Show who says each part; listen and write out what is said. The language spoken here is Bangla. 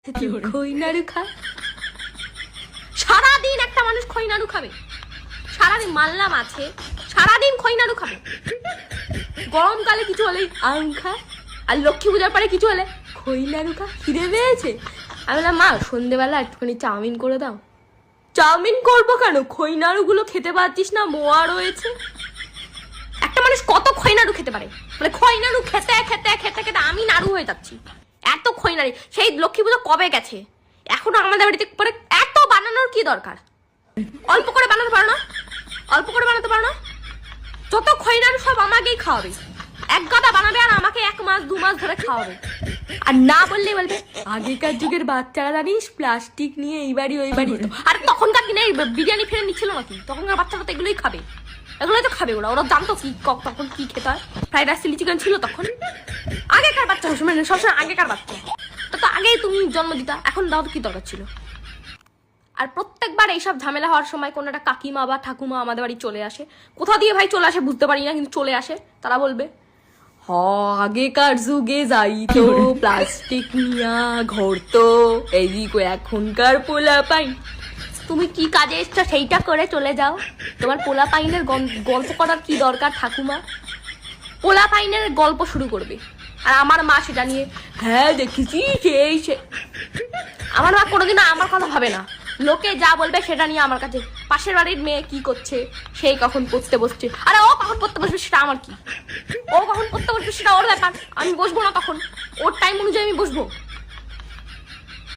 Speaker 1: খই নাড়ু খা। সারাদিন একটা মানুষ খই নাড়ু খাবে, সারাদিন মানলাম আছে, সারাদিন খই নাড়ু খাবে। গরমকালে কিছু হলে আম খা, আর লক্ষ্মী পূজার পরে কিছু হলে খই নাড়ু খা। খিদে পেয়েছে, আমি বললাম মা সন্ধ্যেবেলা একটুখানি চাউমিন করে দাও। চাউমিন করবো কেন, খই নাড়ুগুলো খেতে পারছিস না, মোয়া রয়েছে। একটা মানুষ কত খই নাড়ু খেতে পারে, মানে খই নাড়ু খেতে খেতে খেতে খেতে আমি নাড়ু হয়ে যাচ্ছি। এত খই নাড়ু, সেই লক্ষ্মী পুজো কবে গেছে, এখনো আমাদের বাড়িতে পরে এত বানানোর কি দরকার? অল্প করে বানাতে পারো না, অল্প করে বানাতে পারো না? যত খই নাড়ু সব আমাকেই খাওয়াবে, এক গাদা বানাবে আর আমাকে 1 মাস 2 মাস ধরে খাওয়াবে। আর না বললেই বলবে আগেকার যুগের বাচ্চারা জানিস প্লাস্টিক নিয়ে এই বাড়ি ওই বাড়ি। আর তখনকার দিনে বিরিয়ানি ফিরে নিচ্ছিল নাকি? তখনকার বাচ্চারা তো এগুলোই খাবে, এগুলোই তো খাবে। ওরা জানতো কি তখন কি খেতে হয়। ফ্রাইড রাইস চিলি চিকেন ছিল তখন। আগেকার বাচ্চা মানে সবসময় আগেকার বাচ্চা, তো আগেই তুমি জন্ম দিতা, এখন দাও তো কি দরকার ছিল? আর প্রত্যেকবার এইসব ঝামেলা হওয়ার সময় কোনো একটা কাকিমা বা ঠাকুমা আমাদের বাড়ি চলে আসে। কোথা দিয়ে ভাই চলে আসে বুঝতে পারি না, কিন্তু চলে আসে। তারা বলবে আগেকার যুগে যাইতো প্লাস্টিক নিয়া ঘরতো, এদিক এখনকার পোলা পাইন। তুমি কি কাজে এসছো সেইটা করে চলে যাও, তোমার পোলা পাইনের গল্প করার কি দরকার ঠাকুমা? পোলা পাইনের গল্প শুরু করবে, আর আমার মা সেটা নিয়ে হ্যাঁ দেখেছি সে। আমার মা কোনোদিনও আমার কথা ভাবে না, লোকে যা বলবে সেটা নিয়ে আমার কাছে। পাশের বাড়ির মেয়ে কি করছে, সেই কখন পড়তে বসছে, আরে ও কখন পড়তে বসবে সেটা আমার কি? ও কখন পড়তে বসবে সেটা ওর ব্যাপার, আমি বসবো না তখন, ওর টাইম অনুযায়ী আমি বসবো।